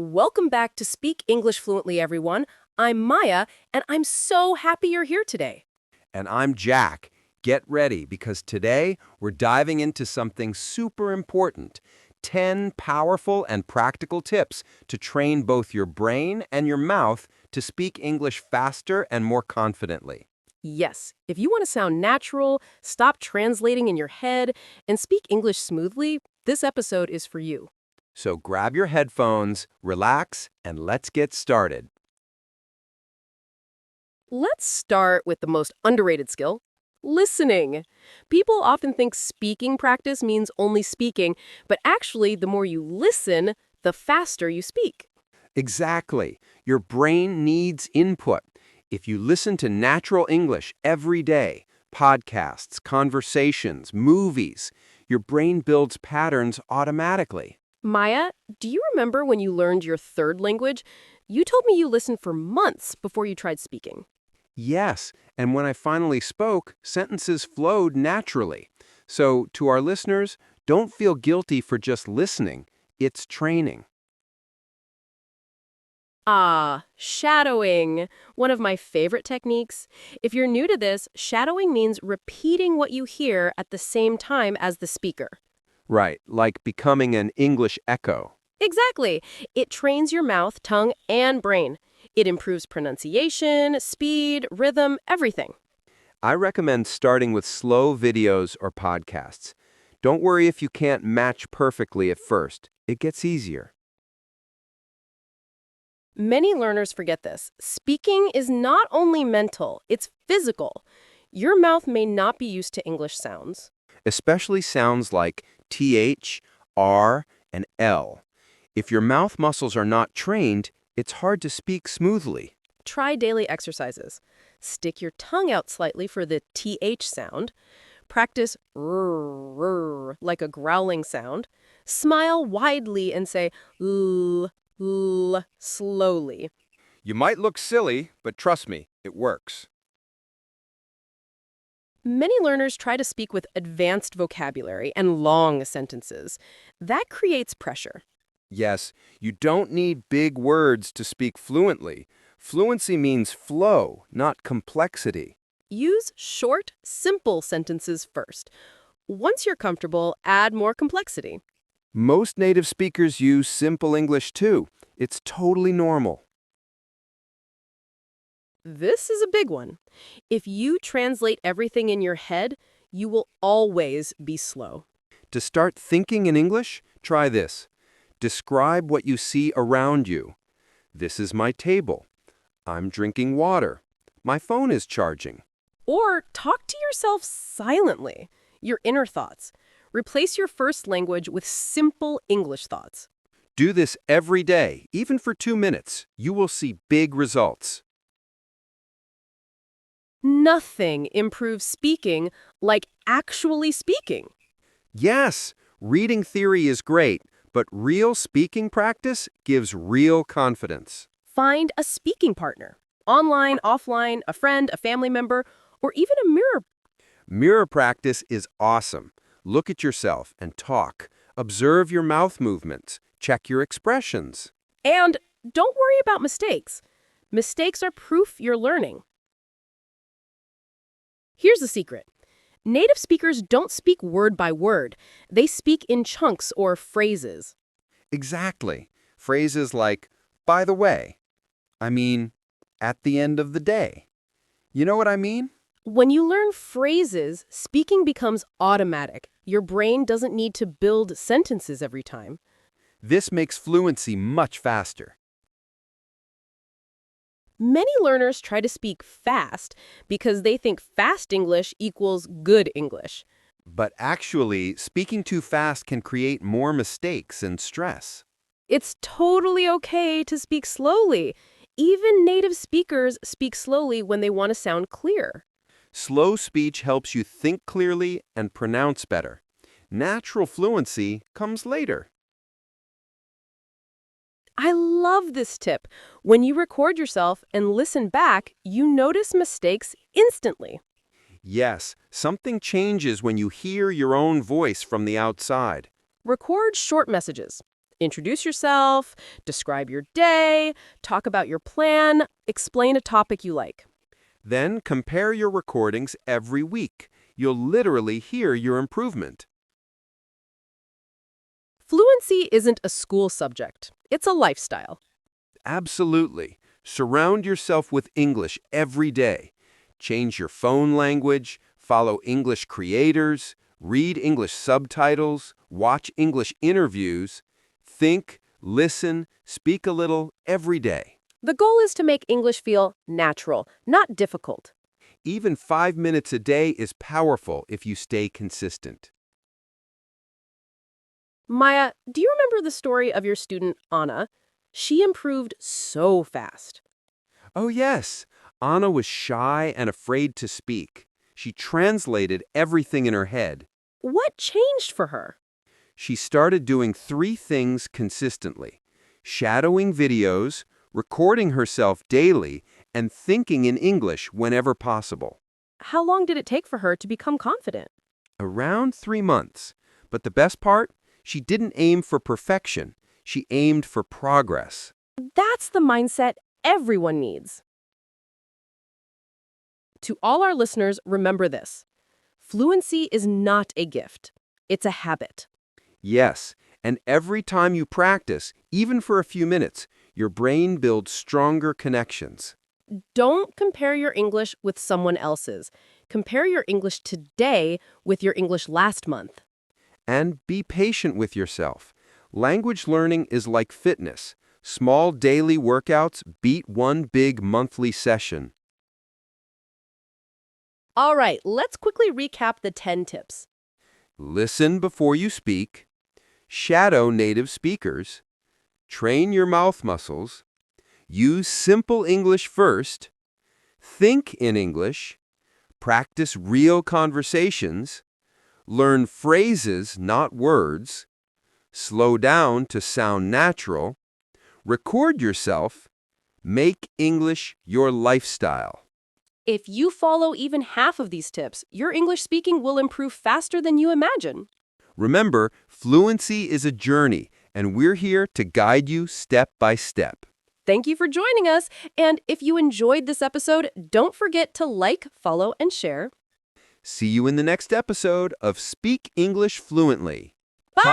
Welcome back to Speak English Fluently, everyone. I'm Maya, and I'm so happy you're here today. And I'm Jack. Get ready because today we're diving into something super important. 10 powerful and practical tips to train both your brain and your mouth to speak English faster and more confidently. Yes, if you want to sound natural, stop translating in your head, and speak English smoothly, this episode is for you. So grab your headphones, relax, and let's get started. Let's start with the most underrated skill, listening. People often think speaking practice means only speaking, but actually, the more you listen, the faster you speak. Exactly. Your brain needs input. If you listen to natural English every day, podcasts, conversations, movies, your brain builds patterns automatically. Maya, do you remember when you learned your third language? You told me you listened for months before you tried speaking. Yes, and when I finally spoke, sentences flowed naturally. So, to our listeners, don't feel guilty for just listening. It's training. Ah, shadowing. One of my favorite techniques. If you're new to this, shadowing means repeating what you hear at the same time as the speaker. Right, like becoming an English echo. Exactly. It trains your mouth, tongue, and brain. It improves pronunciation, speed, rhythm, everything. I recommend starting with slow videos or podcasts. Don't worry if you can't match perfectly at first. It gets easier. Many learners forget this. Speaking is not only mental, it's physical. Your mouth may not be used to English sounds. Especially sounds like TH, R, and L. If your mouth muscles are not trained, it's hard to speak smoothly. Try daily exercises. Stick your tongue out slightly for the TH sound. Practice rrr, like a growling sound. Smile widely and say l slowly. You might look silly, but trust me, it works. Many learners try to speak with advanced vocabulary and long sentences. That creates pressure. Yes, you don't need big words to speak fluently. Fluency means flow, not complexity. Use short, simple sentences first. Once you're comfortable, add more complexity. Most native speakers use simple English too. It's totally normal. This is a big one. If you translate everything in your head, you will always be slow. To start thinking in English, try this. Describe what you see around you. This is my table. I'm drinking water. My phone is charging. Or talk to yourself silently, your inner thoughts. Replace your first language with simple English thoughts. Do this every day, even for 2 minutes. You will see big results. Nothing improves speaking like actually speaking. Yes, reading theory is great, but real speaking practice gives real confidence. Find a speaking partner. Online, offline, a friend, a family member, or even a mirror. Mirror practice is awesome. Look at yourself and talk. Observe your mouth movements. Check your expressions. And don't worry about mistakes. Mistakes are proof you're learning. Here's the secret. Native speakers don't speak word by word. They speak in chunks or phrases. Exactly. Phrases like, by the way, I mean, at the end of the day. You know what I mean? When you learn phrases, speaking becomes automatic. Your brain doesn't need to build sentences every time. This makes fluency much faster. Many learners try to speak fast because they think fast English equals good English. But actually, speaking too fast can create more mistakes and stress. It's totally okay to speak slowly. Even native speakers speak slowly when they want to sound clear. Slow speech helps you think clearly and pronounce better. Natural fluency comes later. I love this tip. When you record yourself and listen back, you notice mistakes instantly. Yes, something changes when you hear your own voice from the outside. Record short messages. Introduce yourself, describe your day, talk about your plan, explain a topic you like. Then compare your recordings every week. You'll literally hear your improvement. Fluency isn't a school subject. It's a lifestyle. Absolutely. Surround yourself with English every day. Change your phone language, follow English creators, read English subtitles, watch English interviews. Think, listen, speak a little every day. The goal is to make English feel natural, not difficult. Even 5 minutes a day is powerful if you stay consistent. Maya, do you remember the story of your student, Anna? She improved so fast. Oh, yes. Anna was shy and afraid to speak. She translated everything in her head. What changed for her? She started doing 3 things consistently: shadowing videos, recording herself daily, and thinking in English whenever possible. How long did it take for her to become confident? Around 3 months. But the best part? She didn't aim for perfection. She aimed for progress. That's the mindset everyone needs. To all our listeners, remember this. Fluency is not a gift. It's a habit. Yes, and every time you practice, even for a few minutes, your brain builds stronger connections. Don't compare your English with someone else's. Compare your English today with your English last month. And be patient with yourself. Language learning is like fitness. Small daily workouts beat one big monthly session. All right, let's quickly recap the 10 tips. Listen before you speak. Shadow native speakers. Train your mouth muscles. Use simple English first. Think in English. Practice real conversations. Learn phrases, not words. Slow down to sound natural. Record yourself. Make English your lifestyle. If you follow even half of these tips, your English speaking will improve faster than you imagine. Remember, fluency is a journey, and we're here to guide you step by step. Thank you for joining us. And if you enjoyed this episode, don't forget to like, follow, and share. See you in the next episode of Speak English Fluently. Bye!